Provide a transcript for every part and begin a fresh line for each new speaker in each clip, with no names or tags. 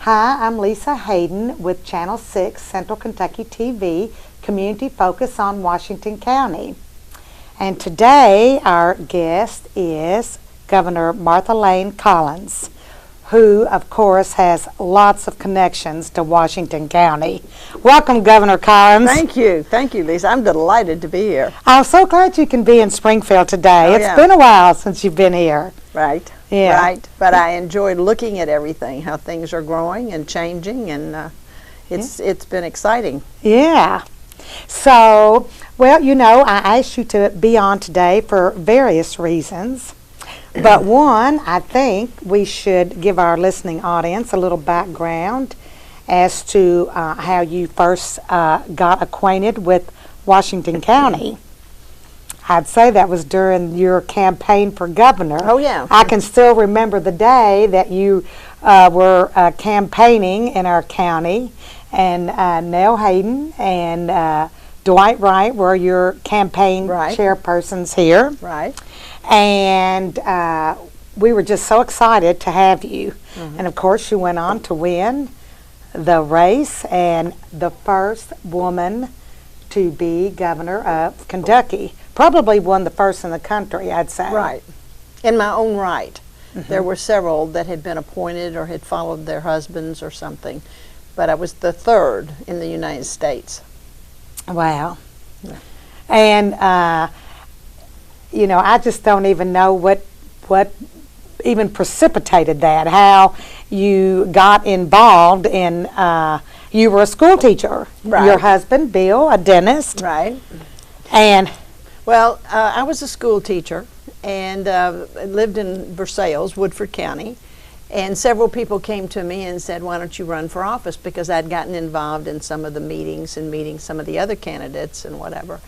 Hi, I'm Lisa Hayden with Channel 6 Central Kentucky TV, Community Focus on Washington County. And today our guest is Governor Martha Layne Collins, who of course has lots of connections to Washington County. Welcome, Governor Collins.
Thank you, Lisa. I'm delighted to be here.
I'm so glad you can be in Springfield today. It's
Yeah.
been a while since you've been here.
Right.
Yeah.
Right. But I enjoyed looking at everything, how things are growing and changing, and it's been exciting.
Yeah. So, well, you know, I asked you to be on today for various reasons. But one, I think we should give our listening audience a little background as to how you first got acquainted with Washington County. I'd say that was during your campaign for governor.
Oh, yeah.
I can still remember the day that you were campaigning in our county, and Nell Hayden and Dwight Wright were your campaign
Right.
chairpersons here.
Right.
And we were just so excited to have you.
Mm-hmm.
And of course, you went on to win the race and the first woman to be governor of Kentucky. Probably one of the first in the country, I'd say.
Right. In my own right. There were several that had been appointed or had followed their husbands or something, but I was the third in the United States.
Wow.
Yeah.
And, you know, I just don't even know what even precipitated that, how you got involved in, you were a school teacher.
Right.
Your husband, Bill, a dentist.
Right.
And
Well, I was a school teacher and lived in Versailles, Woodford County, and several people came to me and said, why don't you run for office, because I'd gotten involved in some of the meetings and meeting some of the other candidates and whatever.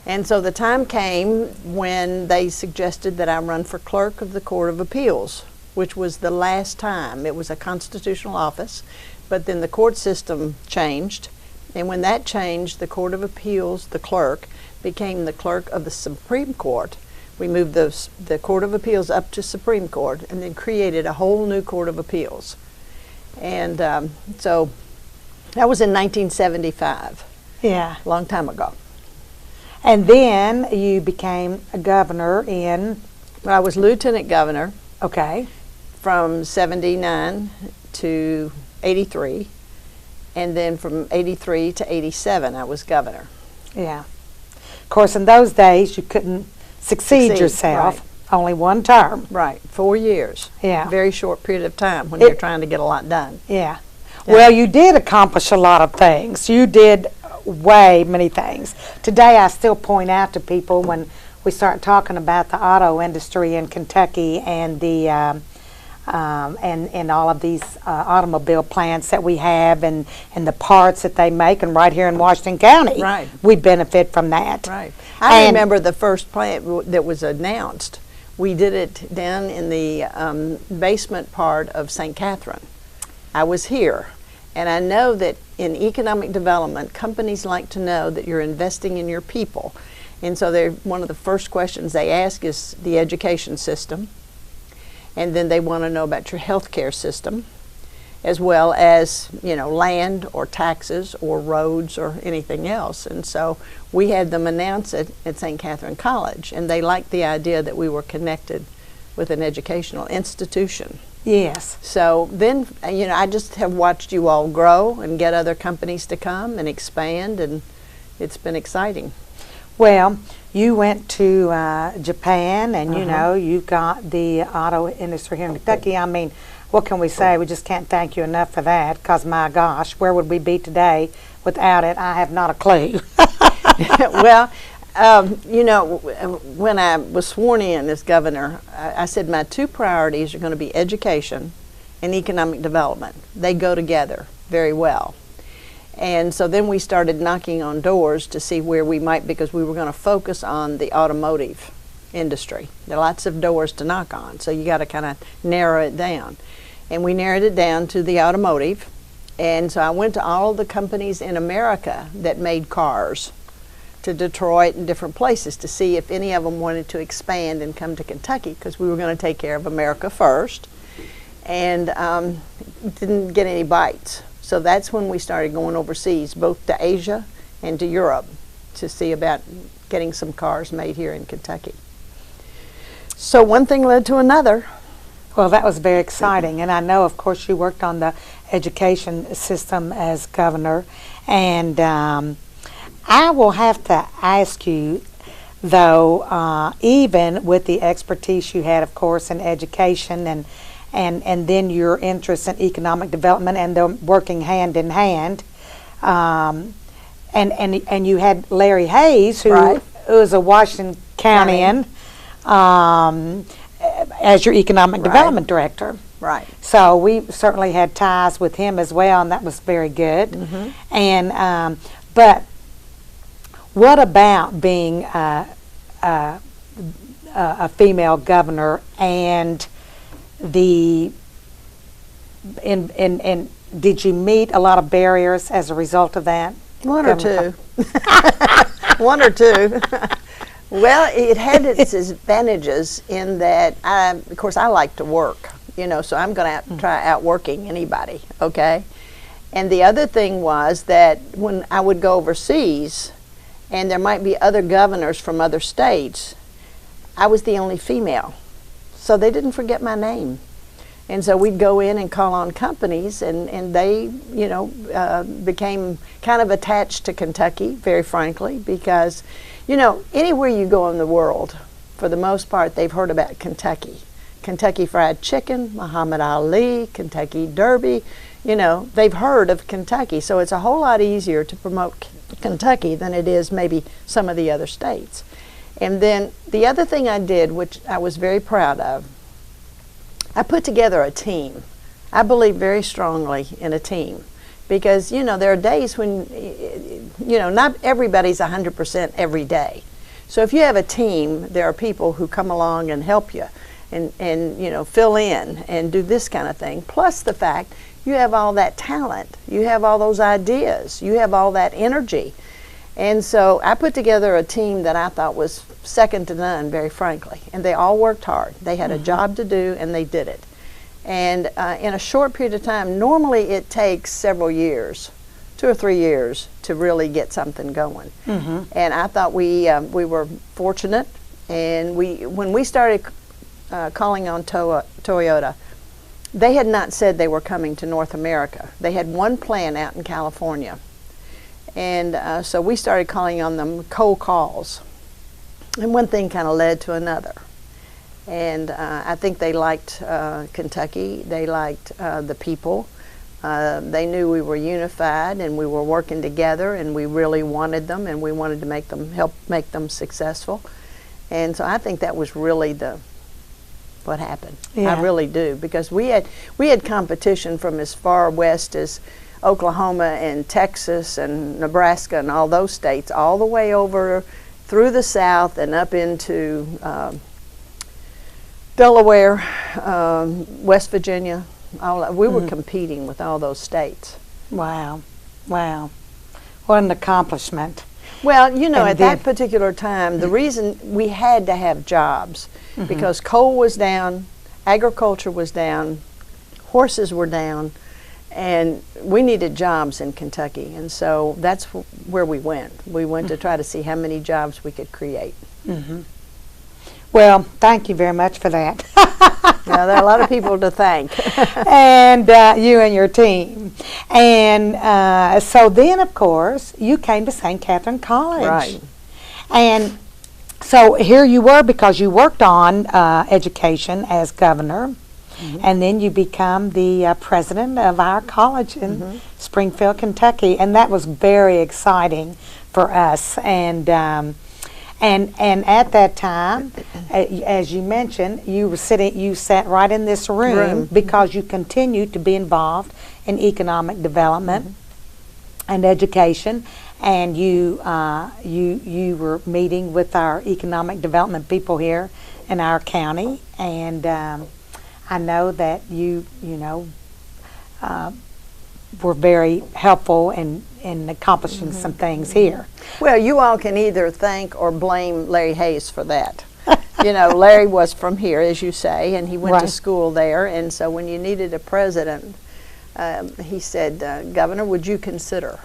And so the time came when they suggested that I run for clerk of the Court of Appeals, which was the last time. It was a constitutional office, but then the court system changed, and when that changed, the Court of Appeals, the clerk, became the clerk of the Supreme Court. We moved the Court of Appeals up to Supreme Court and then created a whole new Court of Appeals. And so that was in 1975,
yeah.
a long time ago.
And then you became a governor in,
I was lieutenant governor
okay.
from 79 to 83, and then from 83 to 87 I was governor.
Yeah. Of course, in those days, you couldn't succeed yourself.
Right.
Only one term.
Right, 4 years.
Yeah.
Very short period of time when you're trying to get a lot done.
Yeah. Well, you did accomplish a lot of things. You did way many things. Today, I still point out to people when we start talking about the auto industry in Kentucky and the and all of these automobile plants that we have and the parts that they make, and right here in Washington County,
Right.
we benefit from that.
Right. I
And-
remember the first plant that was announced. We did it down in the basement part of St. Catherine. I was here, and I know that in economic development, companies like to know that you're investing in your people. And so one of the first questions they ask is the education system, and then they want to know about your health care system, as well as, you know, land or taxes or roads or anything else. And so we had them announce it at St. Catherine College, and they liked the idea that we were connected with an educational institution.
Yes.
So then, you know, I just have watched you all grow and get other companies to come and expand, and it's been exciting.
Well, you went to Japan, and you know, you got the auto industry here in Kentucky. I mean, what can we say? We just can't thank you enough for that, because my gosh, where would we be today without it? I have not a clue.
Well, you know, when I was sworn in as governor, I said my two priorities are going to be education and economic development. They go together very well. And so then we started knocking on doors to see where we might, because we were going to focus on the automotive industry. There are lots of doors to knock on, so you got to kind of narrow it down. And we narrowed it down to the automotive. And so I went to all the companies in America that made cars, to Detroit and different places, to see if any of them wanted to expand and come to Kentucky, because we were going to take care of America first. And didn't get any bites. So that's when we started going overseas, both to Asia and to Europe, to see about getting some cars made here in Kentucky. So one thing led to another.
Well, that was very exciting, and I know, of course, you worked on the education system as governor, and I will have to ask you, though, even with the expertise you had, of course, in education and then your interest in economic development and them working hand in hand, and you had Larry Hayes, who
Right.
was a Washington Countyan, as your economic
Right.
development director.
Right.
So we certainly had ties with him as well, and that was very good.
Mm-hmm.
And but what about being a female governor and the in did you meet a lot of barriers as a result of that?
One or
Governor
two. One or two. Well, it had its advantages in that, of course, I like to work, so I'm going to try outworking anybody, okay? And the other thing was that when I would go overseas, and there might be other governors from other states, I was the only female. So they didn't forget my name. And so we'd go in and call on companies, and they, became kind of attached to Kentucky, very frankly, because, anywhere you go in the world, for the most part, they've heard about Kentucky. Kentucky Fried Chicken, Muhammad Ali, Kentucky Derby, they've heard of Kentucky. So it's a whole lot easier to promote Kentucky than it is maybe some of the other states. And then the other thing I did, which I was very proud of, I put together a team. I believe very strongly in a team because, there are days when, not everybody's 100% every day. So if you have a team, there are people who come along and help you and fill in and do this kind of thing. Plus the fact you have all that talent, you have all those ideas, you have all that energy. And so I put together a team that I thought was second to none, very frankly. And they all worked hard. They had a job to do, and they did it. And in a short period of time, normally it takes several years, 2 or 3 years, to really get something going.
Mm-hmm.
And I thought we were fortunate. And when we started calling on Toyota, they had not said they were coming to North America. They had one plant out in California. And so we started calling on them cold calls. And one thing kind of led to another. And I think they liked Kentucky. They liked the people. They knew we were unified and we were working together, and we really wanted them, and we wanted to help make them successful. And so I think that was really what happened.
Yeah.
I really do, because we had competition from as far west as Oklahoma and Texas and Nebraska and all those states, all the way over through the South and up into Delaware, West Virginia. We were competing with all those states.
Wow. Wow. What an accomplishment.
Well, at that
then-
particular time, the reason we had to have jobs, because coal was down, agriculture was down, horses were down, and we needed jobs in Kentucky. And so that's where we went. We went to try to see how many jobs we could create.
Mm-hmm. Well, thank you very much for that.
Now, there are a lot of people to thank.
And you and your team. And so then, of course, you came to St. Catherine College.
Right.
And so here you were, because you worked on education as governor, and then you become the president of our college in Springfield, Kentucky. And that was very exciting for us. And at that time, as you mentioned, you sat right in this room because you continued to be involved in economic development and education, and you were meeting with our economic development people here in our county, and I know that you were very helpful in accomplishing some things here.
Well, you all can either thank or blame Larry Hayes for that. Larry was from here, as you say, and he went to
Right.
school there. And so when you needed a president, he said, Governor, would you consider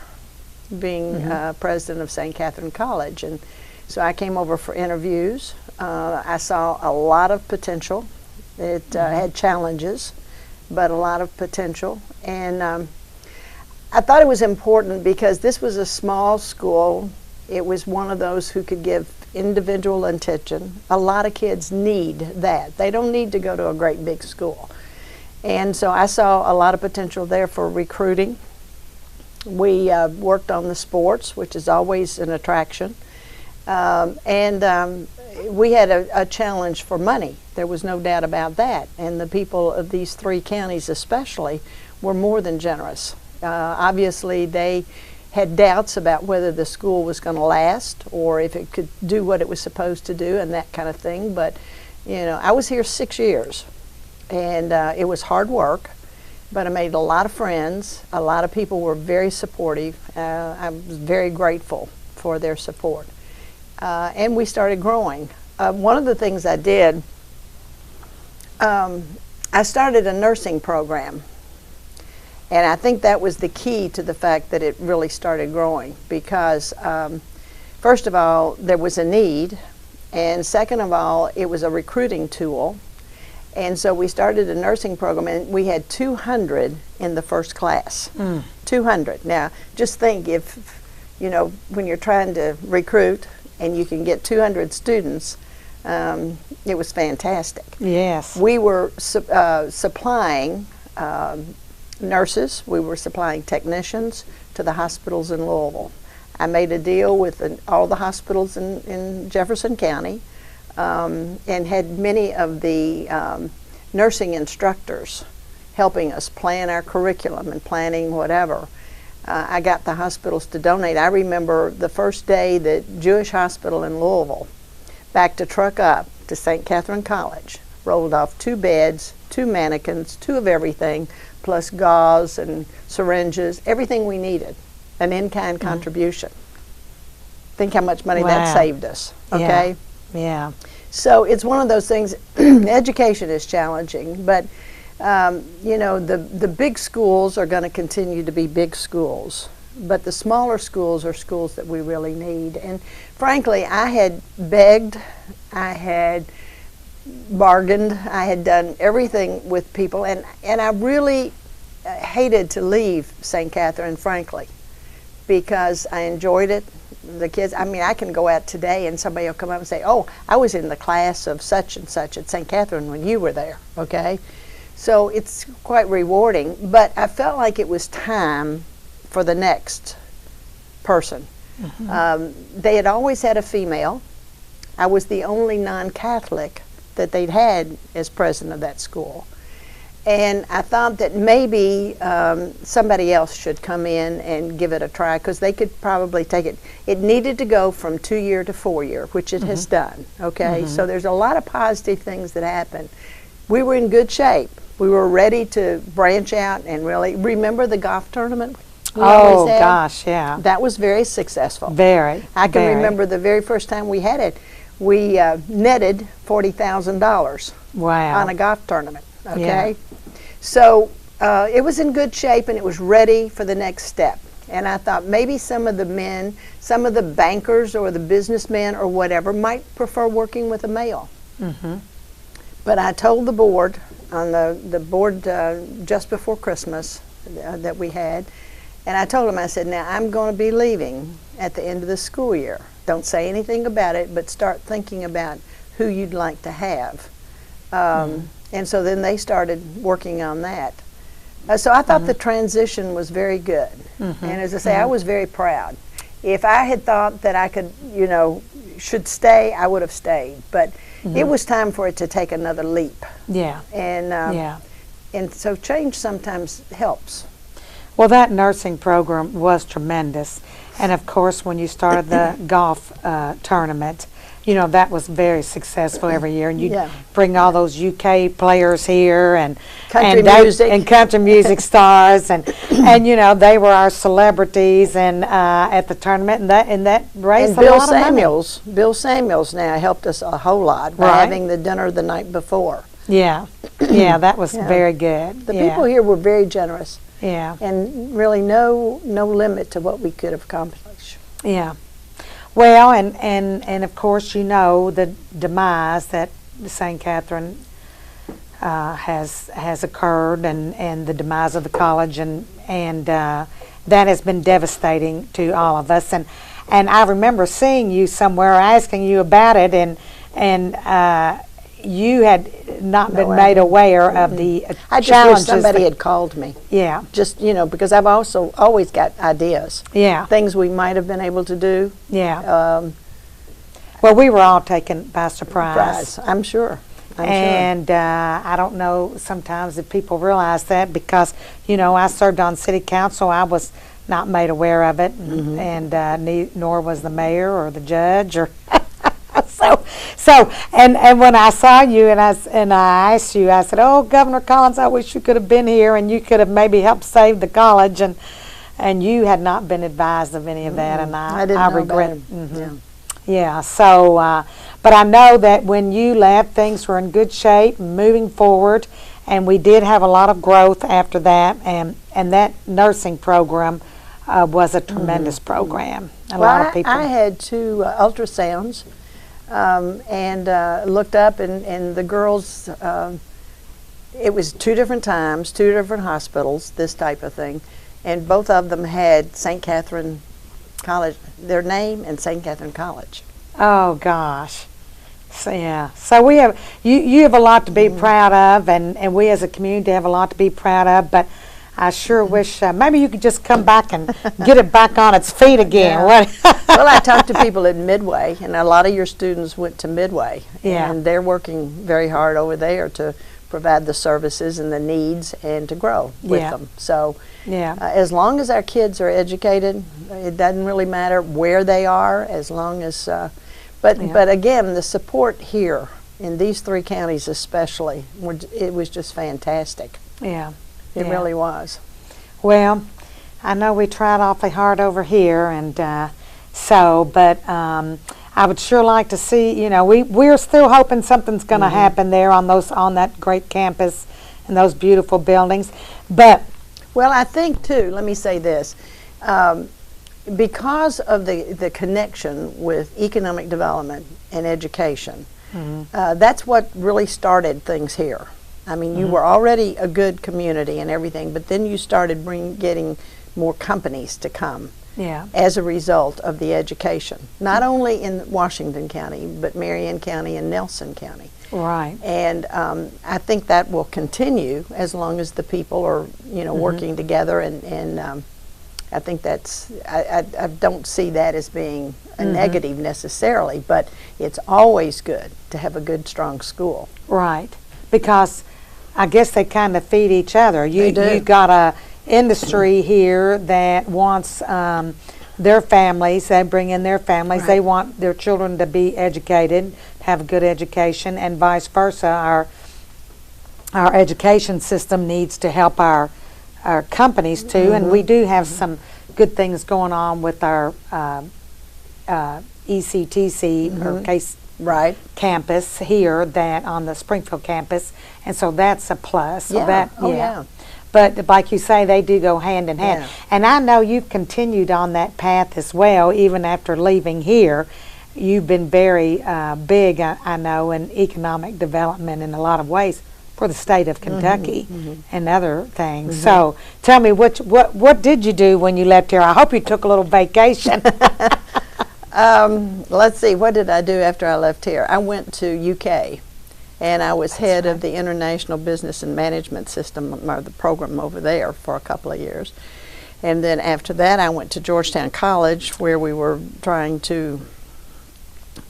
being president of St. Catherine College? And so I came over for interviews. I saw a lot of potential. It had challenges, but a lot of potential. And I thought it was important because this was a small school. It was one of those who could give individual attention. A lot of kids need that. They don't need to go to a great big school. And so I saw a lot of potential there for recruiting. We worked on the sports, which is always an attraction. And we had a challenge for money. There was no doubt about that. And the people of these 3 counties especially were more than generous. Obviously, they had doubts about whether the school was going to last or if it could do what it was supposed to do and that kind of thing. But, you know, I was here 6 years, and it was hard work, but I made a lot of friends. A lot of people were very supportive. I was very grateful for their support. And we started growing. One of the things I did, I started a nursing program. And I think that was the key to the fact that it really started growing because, first of all, there was a need, and second of all, it was a recruiting tool. And so we started a nursing program, and we had 200 in the first class. 200. Now, just think if, you know, when you're trying to recruit and you can get 200 students, it was fantastic.
Yes.
We were supplying nurses, we were supplying technicians to the hospitals in Louisville. I made a deal with all the hospitals in Jefferson County and had many of the nursing instructors helping us plan our curriculum and planning whatever. I got the hospitals to donate. I remember the first day that Jewish Hospital in Louisville backed a truck up to St. Catherine College, rolled off 2 beds, 2 mannequins, 2 of everything, plus gauze and syringes, everything we needed, an in-kind contribution. Think how much money that saved us, okay?
Yeah.
So it's one of those things, education is challenging, but you know, the big schools are going to continue to be big schools, but the smaller schools are schools that we really need. And frankly, I had begged, I had bargained, I had done everything with people, and I really hated to leave St. Catherine, frankly, because I enjoyed it. The kids, I mean, I can go out today and somebody will come up and say, oh, I was in the class of such and such at St. Catherine when you were there, okay? So it's quite rewarding, but I felt like it was time for the next person. They had always had a female. I was the only non-Catholic that they'd had as president of that school. And I thought that maybe somebody else should come in and give it a try because they could probably take it. It needed to go from 2-year to 4-year, which it has done, okay? So there's a lot of positive things that happened. We were in good shape. We were ready to branch out and really, remember the golf tournament?
Oh, gosh, yeah.
That was very successful.
Very.
I can remember the very first time we had it, we netted $40,000 on a golf tournament, okay? So it was in good shape and it was ready for the next step. And I thought maybe some of the men, some of the bankers or the businessmen or whatever might prefer working with a male. But I told the board, on the board just before Christmas that we had, and I told them, I said, now I'm going to be leaving at the end of the school year. Don't say anything about it, but start thinking about who you'd like to have. And so then they started working on that. So I thought the transition was very good. And as I say, I was very proud. If I had thought that I could, you know, should stay, I would have stayed. But it was time for it to take another leap. And so change sometimes helps.
Well, that nursing program was tremendous. And of course, when you started the golf tournament, you know, that was very successful every year. And you bring all those UK players here and country music stars. And you know, they were our celebrities and at the tournament. And that raised a lot of money.
Bill Samuels now helped us a whole lot by having the dinner the night before.
Yeah, that was very good.
The people here were very generous.
Yeah.
and really no limit to what we could accomplish.
Yeah. Well, and of course, you know the demise that St. Catherine has occurred, and the demise of the college, and that has been devastating to all of us. And I remember seeing you somewhere, asking you about it, and you had not been made aware of the
I just
challenges.
wish somebody had called me.
Yeah.
Just, because I've also always got ideas.
Yeah.
Things we might have been able to do.
Yeah. Well, we were all taken by surprise.
I'm sure.
And I don't know sometimes if people realize that, because, I served on city council. I was not made aware of it, and nor was the mayor or the judge or so and when I saw you and I asked you, I said, "Oh, Governor Collins, I wish you could have been here and you could have maybe helped save the college," and you had not been advised of any of that, and
I didn't know
regret.
about it.
Yeah. So, but I know that when you left, things were in good shape, moving forward, and we did have a lot of growth after that, and that nursing program was a tremendous program. A lot of people.
I had 2 ultrasounds. And looked up, and the girls, it was 2 different times, 2 different hospitals, this type of thing, and both of them had St. Catherine College, their name, and St. Catherine College.
Oh gosh. So yeah. So we have you have a lot to be proud of, and we as a community have a lot to be proud of, but I sure wish maybe you could just come back and get it back on its feet again.
Yeah. Well, I talked to people at Midway, and a lot of your students went to Midway, and they're working very hard over there to provide the services and the needs and to grow with them. So as long as our kids are educated, it doesn't really matter where they are, as long as, but again, the support here in these 3 counties especially, it was just fantastic.
Yeah.
It really was.
Well, I know we tried awfully hard over here, and but I would sure like to see. We're still hoping something's going to happen there on that great campus and those beautiful buildings. But
well, I think too. Let me say this. Because of the connection with economic development and education, that's what really started things here. I mean, you were already a good community and everything, but then you started getting more companies to come as a result of the education, not only in Washington County, but Marion County and Nelson County.
Right.
And I think that will continue as long as the people are, working together, and I think I don't see that as being a negative necessarily, but it's always good to have a good, strong school.
Right. Because I guess they kind of feed each other. You got a industry here that wants their families. They bring in their families.
Right.
They want their children to be educated, have a good education, and vice versa. Our education system needs to help our companies too, and we do have some good things going on with our ECTC or case.
Right.
Campus here, that on the Springfield campus, and so that's a plus. So But like you say, they do go hand in hand. And I know you've continued on that path as well, even after leaving here. You've been very big, I know, in economic development in a lot of ways for the state of Kentucky and other things. So tell me, what did you do when you left here? I hope you took a little vacation.
Let's see, what did I do after I left here? I went to UK, and I was head of the International Business and Management System, or the program over there, for a couple of years. And then after that, I went to Georgetown College, where we were trying to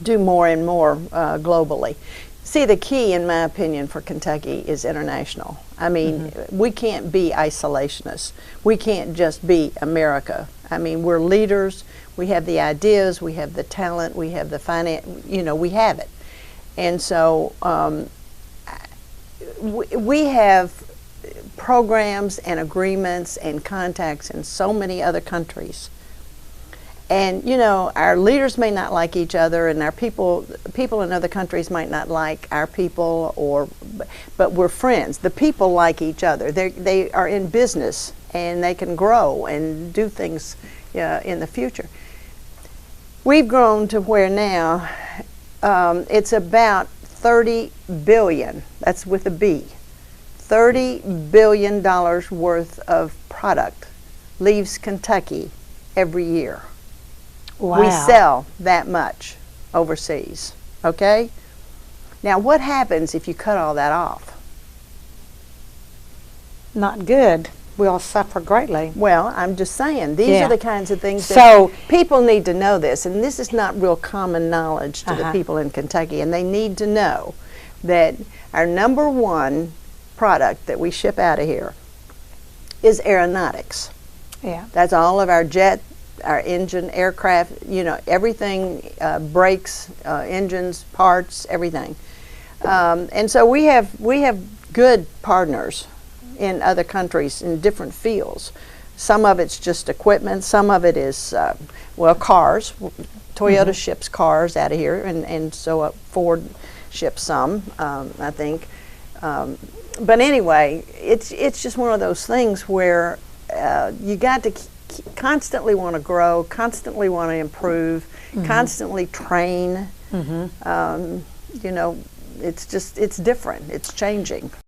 do more and more globally. See, the key, in my opinion, for Kentucky is international. I mean, we can't be isolationists. We can't just be America. I mean, we're leaders. We have the ideas. We have the talent. We have the finance. We have it. And so we have programs and agreements and contacts in so many other countries. And you know, our leaders may not like each other, and our people in other countries might not like our people, but we're friends. The people like each other. They are in business, and they can grow and do things in the future. We've grown to where now it's about 30 billion. That's with a B. $30 billion worth of product leaves Kentucky every year.
Wow.
We sell that much overseas, okay? Now, what happens if you cut all that off?
Not good. We'll suffer greatly.
Well, I'm just saying, these are the kinds of things that
So
people need to know this, and this is not real common knowledge to the people in Kentucky, and they need to know that our number one product that we ship out of here is aeronautics.
yeah.
That's all of our jet, our engine, aircraft, you know, everything, brakes, engines, parts, everything. And so we have good partners in other countries in different fields. Some of it's just equipment, some of it is, well, cars. Toyota ships cars out of here, and so Ford ships some, I think. But anyway, it's just one of those things where you got to constantly want to grow, constantly want to improve, constantly train. You know, it's different. It's changing.